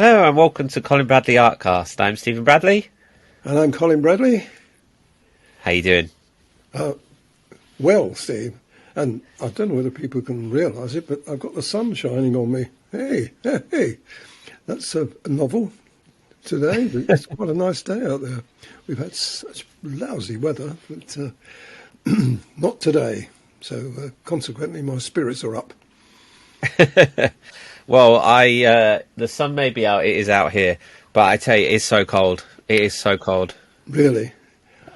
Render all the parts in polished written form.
Hello and welcome to Colin Bradley Artcast. I'm Stephen Bradley. And I'm Colin Bradley. How you doing? Well, Steve, and I don't know whether people can realise it, but I've got the sun shining on me. Hey, hey, that's a novel today. It's quite a nice day out there. We've had such lousy weather, but not today. So consequently, my spirits are up. Well, the sun may be out. It is out here, but I tell you, it is so cold. It is so cold. Really?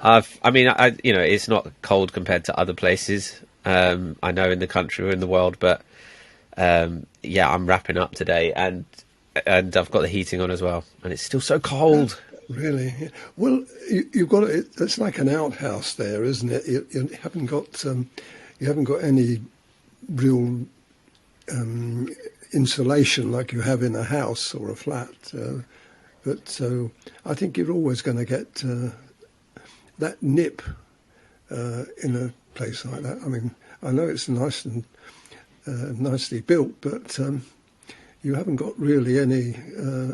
It's not cold compared to other places. I know in the country or in the world, but yeah, I'm wrapping up today, and I've got the heating on as well, and it's still so cold. Really? Well, you've got it. It's like an outhouse there, isn't it? You haven't got any real insulation like you have in a house or a flat. But so I think you're always going to get that nip in a place like that. I mean, I know it's nice and nicely built, but you haven't got really any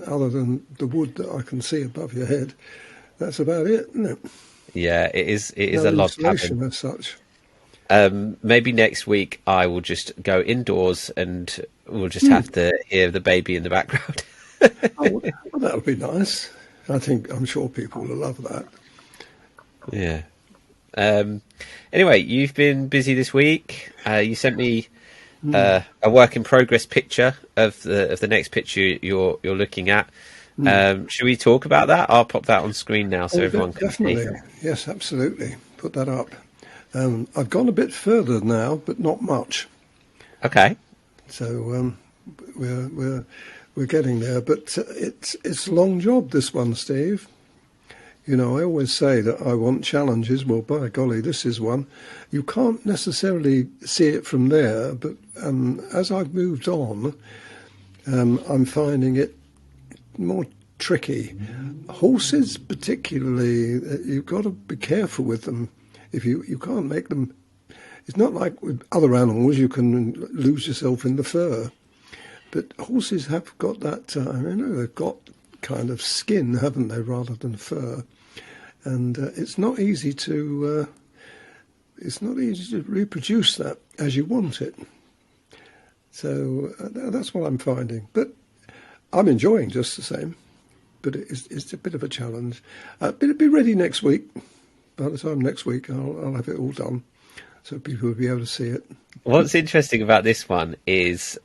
other than the wood that I can see above your head. That's about it, isn't it? Yeah, it is. It is No a log insulation cabin. as such. Maybe next week I will just go indoors and we'll just have to hear the baby in the background. Oh, well, that'll be nice. I'm sure people will love that. Yeah. Anyway, you've been busy this week. You sent me a work in progress picture of the next picture you're looking at. Should we talk about that? I'll pop that on screen now so everyone can Definitely. see. Yes, absolutely. Put that up. I've gone a bit further now, but not much. Okay. So we're getting there, but it's a long job, this one, Steve. You know, I always say that I want challenges. Well, by golly, this is one. You can't necessarily see it from there, but as I've moved on, I'm finding it more tricky. Horses, particularly, you've got to be careful with them. If you can't make them. It's not like with other animals, you can lose yourself in the fur. But horses have got that, they've got kind of skin, haven't they, rather than fur. And it's not easy to reproduce that as you want it. So that's what I'm finding. But I'm enjoying just the same. But it's a bit of a challenge. But it'll be ready next week. By the time next week, I'll have it all done, so people will be able to see it. What's interesting about this one is,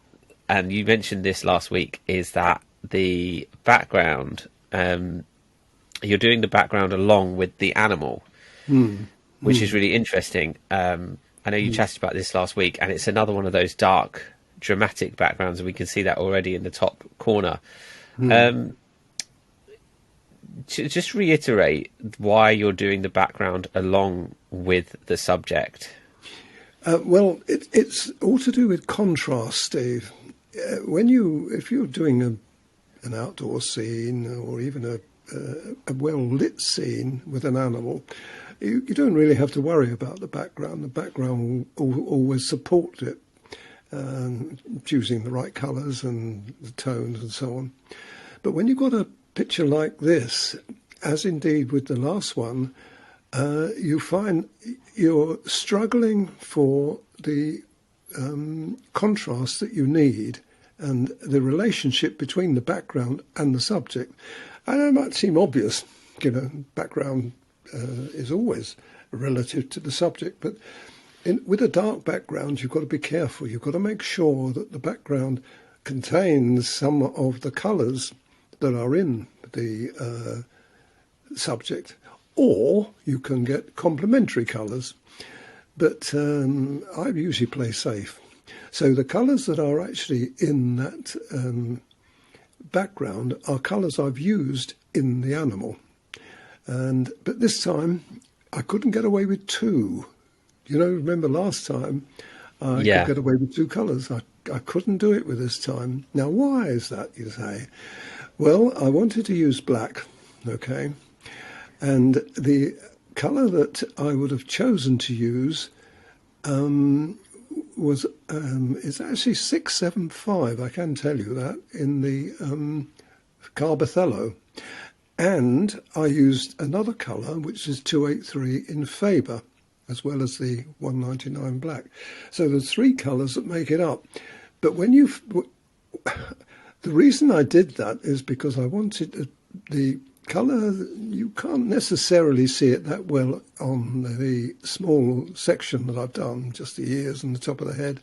and you mentioned this last week, is that the background, you're doing the background along with the animal, which is really interesting. I know you chatted about this last week, and it's another one of those dark, dramatic backgrounds, and we can see that already in the top corner. Just reiterate why you're doing the background along with the subject. Well, it's all to do with contrast, Steve. If you're doing an outdoor scene or even a well-lit scene with an animal, you don't really have to worry about the background. The background will always support it, choosing the right colours and the tones and so on. But when you've got a picture like this, as indeed with the last one, you find you're struggling for the contrast that you need and the relationship between the background and the subject. I know it might seem obvious, background is always relative to the subject, but with a dark background, you've got to be careful. You've got to make sure that the background contains some of the colours that are in the subject, or you can get complementary colours. But I usually play safe. So the colours that are actually in that background are colours I've used in the animal. But this time I couldn't get away with two. Remember last time I could get away with two colours. I couldn't do it with this time. Now, why is that, you say? Well, I wanted to use black, okay? And the colour that I would have chosen to use is actually 675, I can tell you that, in the Carbothello. And I used another colour, which is 283 in Faber, as well as the 199 black. So there's three colours that make it up. But when you... The reason I did that is because I wanted the colour, you can't necessarily see it that well on the small section that I've done, just the ears and the top of the head.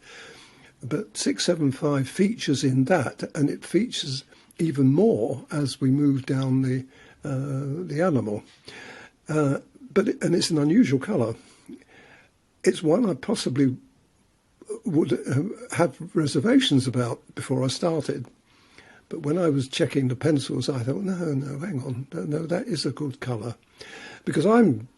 But 675 features in that, and it features even more as we move down the animal. And it's an unusual colour. It's one I possibly would have reservations about before I started. But when I was checking the pencils, I thought, no, hang on, no, that is a good colour. Because I'm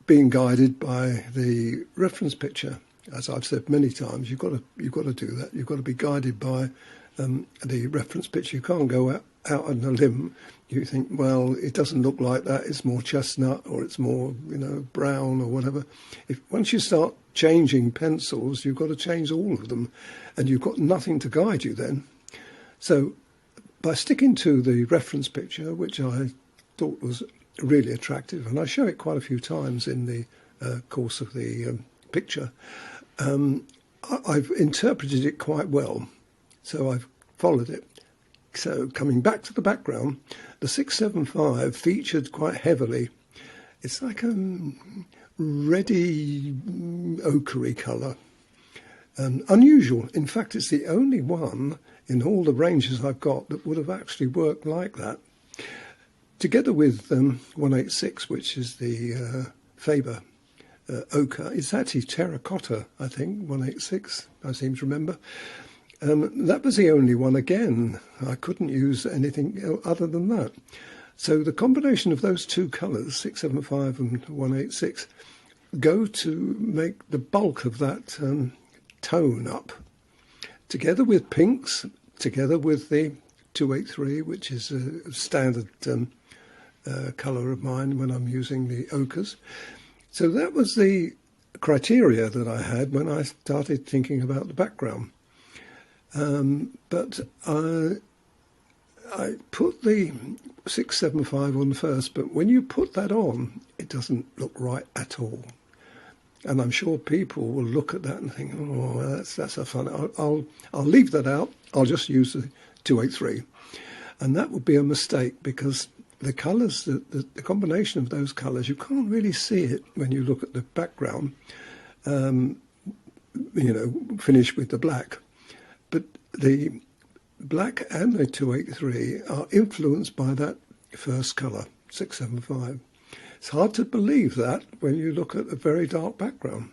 being guided by the reference picture. As I've said many times, you've got to do that. You've got to be guided by the reference picture. You can't go out on a limb. You think, well, it doesn't look like that. It's more chestnut, or it's more, brown, or whatever. Once you start changing pencils, you've got to change all of them, and you've got nothing to guide you then. So by sticking to the reference picture, which I thought was really attractive, and I show it quite a few times in the course of the picture, I've interpreted it quite well. So I've followed it. So coming back to the background, the 675 featured quite heavily. It's like a reddy ochre colour. Unusual. In fact, it's the only one in all the ranges I've got that would have actually worked like that. Together with 186, which is the Faber ochre. It's actually terracotta, I think, 186, I seem to remember. That was the only one again. I couldn't use anything other than that. So the combination of those two colours, 675 and 186, go to make the bulk of that tone up. Together with pinks, together with the 283, which is a standard colour of mine when I'm using the ochres. So that was the criteria that I had when I started thinking about the background. But I put the 675 on first, but when you put that on, it doesn't look right at all. And I'm sure people will look at that and think, oh, that's a fun. I'll leave that out. I'll just use the 283. And that would be a mistake, because the colours, the combination of those colours, you can't really see it when you look at the background, finished with the black. But the black and the 283 are influenced by that first colour, 675. It's hard to believe that when you look at a very dark background.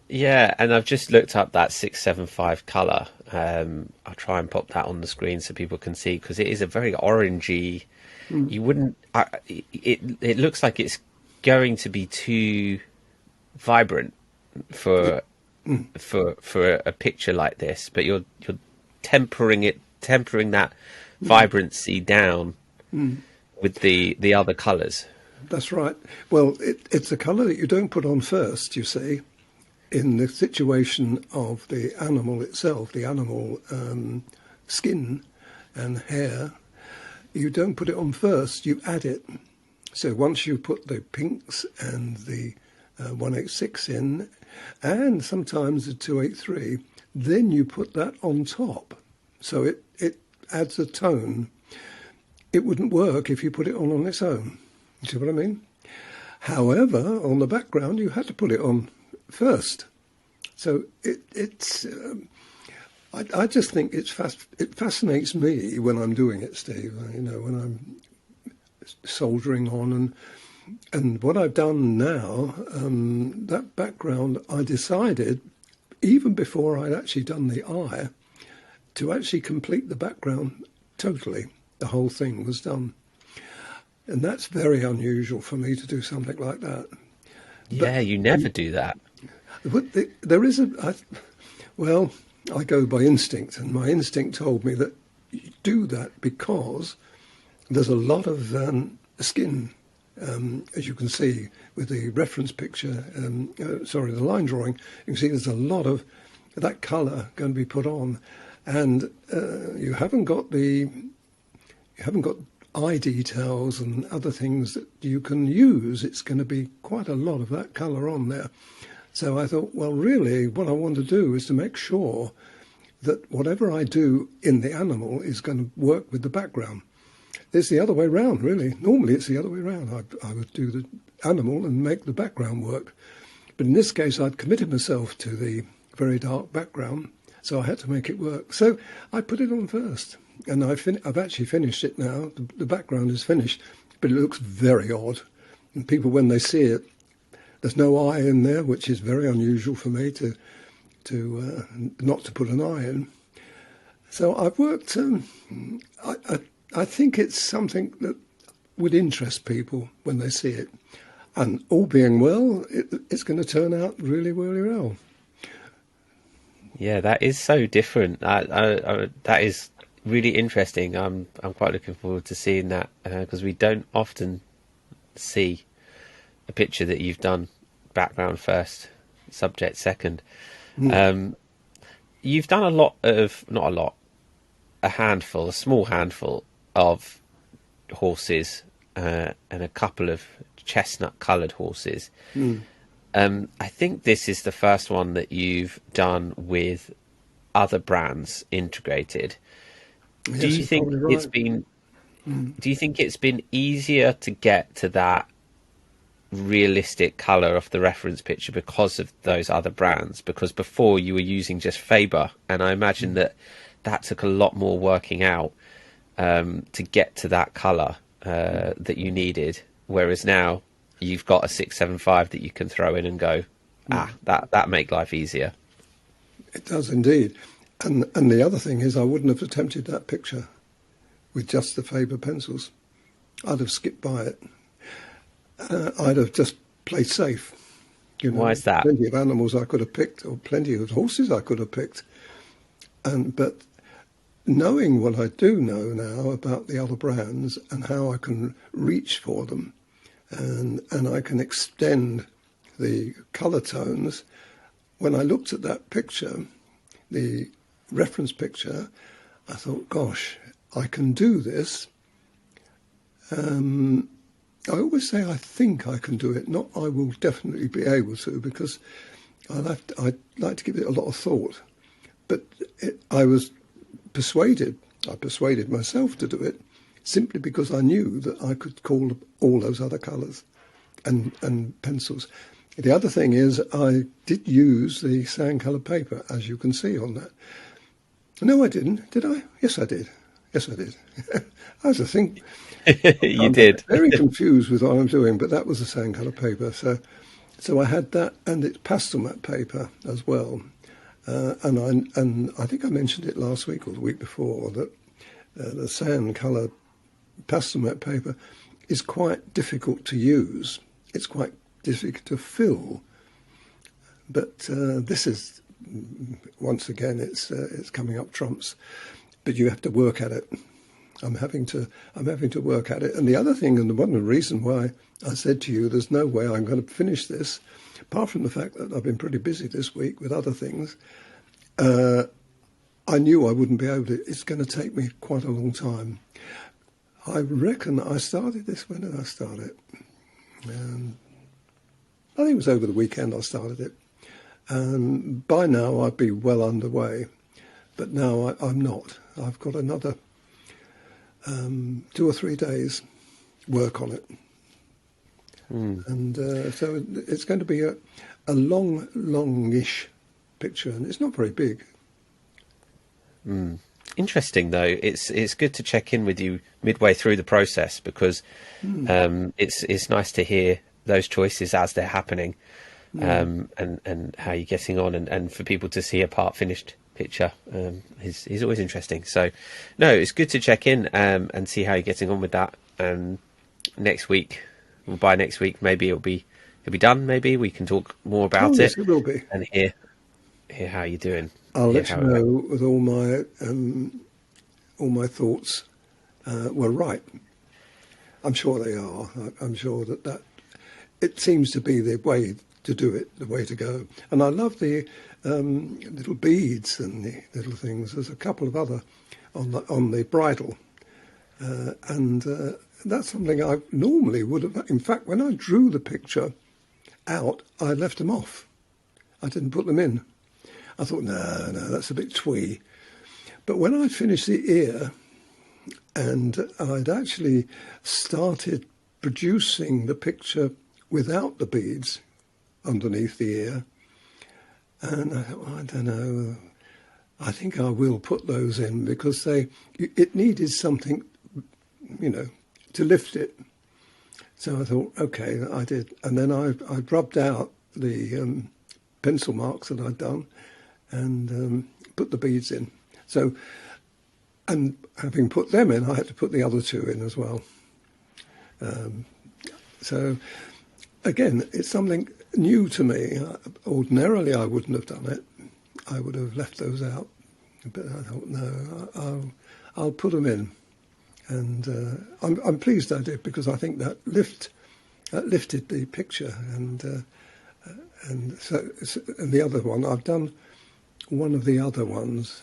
Yeah, and I've just looked up that 675 colour. I'll try and pop that on the screen so people can see, because it is a very orangey. You wouldn't. It looks like it's going to be too vibrant for a picture like this, but you're tempering that vibrancy down with the other colours. That's right. Well, it's a colour that you don't put on first, you see. In the situation of the animal itself, the animal skin and hair, you don't put it on first, you add it. So once you put the pinks and the 186 in, and sometimes the 283, then you put that on top. So it adds a tone. It wouldn't work if you put it on its own. You see what I mean? However, on the background, you had to put it on first. So it's I just think it fascinates me when I'm doing it, Steve. When I'm soldering on and what I've done now, that background, I decided even before I'd actually done the eye to actually complete the background totally. The whole thing was done, and that's very unusual for me to do something like that. Yeah, you never do that. There is I go by instinct, and my instinct told me that you do that because there's a lot of skin, as you can see with the reference picture, the line drawing, you can see there's a lot of that colour going to be put on. and you haven't got eye details and other things that you can use. It's going to be quite a lot of that colour on there. So I thought, well, really, what I want to do is to make sure that whatever I do in the animal is going to work with the background. It's the other way round, really. Normally it's the other way round. I would do the animal and make the background work. But in this case, I'd committed myself to the very dark background, so I had to make it work. So I put it on first, and I've actually finished it now. The background is finished, but it looks very odd. And people, when they see it, there's no eye in there, which is very unusual for me to not to put an eye in. So I've worked. I think it's something that would interest people when they see it, and all being well, it's going to turn out really, really well. Yeah, that is so different. That is really interesting. I'm quite looking forward to seeing that because we don't often see a picture that you've done background first, subject second. You've done a small handful of horses and a couple of chestnut coloured horses. I think this is the first one that you've done with other brands integrated. Yes, Do you think probably it's right. been? Do you think it's been easier to get to that realistic colour of the reference picture because of those other brands? Because before you were using just Faber, and I imagine that took a lot more working out to get to that colour that you needed. Whereas now you've got a 675 that you can throw in and go, that make life easier. It does indeed. And the other thing is, I wouldn't have attempted that picture with just the Faber pencils. I'd have skipped by it. I'd have just played safe. Why is that? Plenty of animals I could have picked, or plenty of horses I could have picked. But knowing what I do know now about the other brands and how I can reach for them, and I can extend the colour tones, when I looked at that picture, the reference picture, I thought, gosh, I can do this. I always say I think I can do it, not I will definitely be able to, because I'd like to give it a lot of thought. But I was persuaded, I persuaded myself to do it, simply because I knew that I could call all those other colours and pencils. The other thing is I did use the sand colour paper, as you can see on that. No, I didn't. Did I? Yes, I did. Yes, I did. I was think You I'm did. very confused with what I'm doing, but that was the sand colour paper. So I had that, and it's pastel matte paper as well. And I think I mentioned it last week or the week before that the sand colour pastel matte paper is quite difficult to use. It's quite difficult to fill. But this is, once again, it's coming up trumps. But you have to work at it. I'm having to work at it. And the other thing, and one of the reasons why I said to you, there's no way I'm going to finish this, apart from the fact that I've been pretty busy this week with other things. I knew I wouldn't be able to. It's going to take me quite a long time. I reckon I started this. When did I start it? I think it was over the weekend I started it. And by now I'd be well underway. But now I'm not. I've got another 2 or 3 days work on it. And so it's going to be a longish picture, and it's not very big. Interesting, though. It's good to check in with you midway through the process because it's nice to hear those choices as they're happening, and how you're getting on, and for people to see a part finished picture is always interesting. So, no, it's good to check in and see how you're getting on with that. Next week, well, by next week, maybe it'll be done. Maybe we can talk more about Yes, it it will be. and hear how you're doing. I'll Hear let you how know with all my thoughts were right. I'm sure they are. I'm sure that it seems to be the way to do it, the way to go. And I love the little beads and the little things. There's a couple of other on the bridle, and that's something I normally would have. In fact, when I drew the picture out, I left them off. I didn't put them in. I thought, no, that's a bit twee. But when I finished the ear, and I'd actually started producing the picture without the beads underneath the ear, and I thought, I don't know, I think I will put those in, because it needed something, to lift it. So I thought, okay, I did. And then I rubbed out the pencil marks that I'd done and put the beads in. So, and having put them in, I had to put the other two in as well. So, again, it's something new to me. Ordinarily, I wouldn't have done it. I would have left those out. But I thought, no, I'll put them in. And I'm pleased I did, because I think that lifted the picture. And the other one, I've done one of the other ones.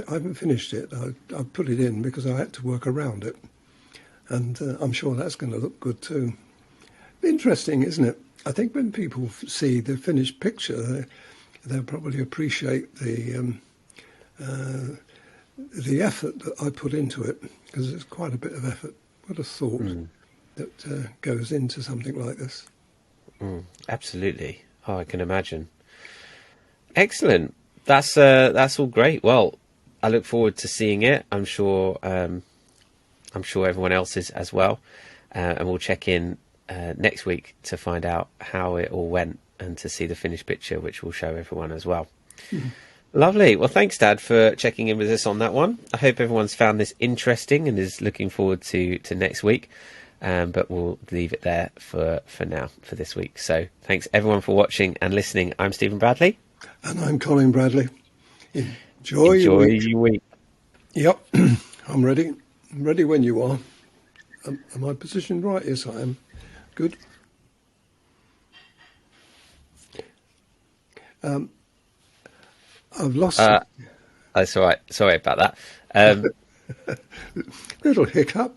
I haven't finished it. I put it in because I had to work around it. And I'm sure that's going to look good too. Interesting, isn't it? I think when people see the finished picture, they'll probably appreciate the effort that I put into it, because it's quite a bit of effort. What a thought that goes into something like this. Absolutely. Oh, I can imagine. Excellent. That's all great. Well, I look forward to seeing it. I'm sure everyone else is as well, and we'll check in next week to find out how it all went and to see the finished picture, which we'll show everyone as well. Lovely. Well, thanks, Dad, for checking in with us on that one. I hope everyone's found this interesting and is looking forward to next week. But we'll leave it there for now, for this week. So thanks, everyone, for watching and listening. I'm Stephen Bradley. And I'm Colin Bradley. Enjoy your week. Yep, I'm ready. I'm ready when you are. Am I positioned right? Yes, I am. Good. I've lost... That's all right. Sorry about that. Little hiccup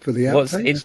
for the outtakes.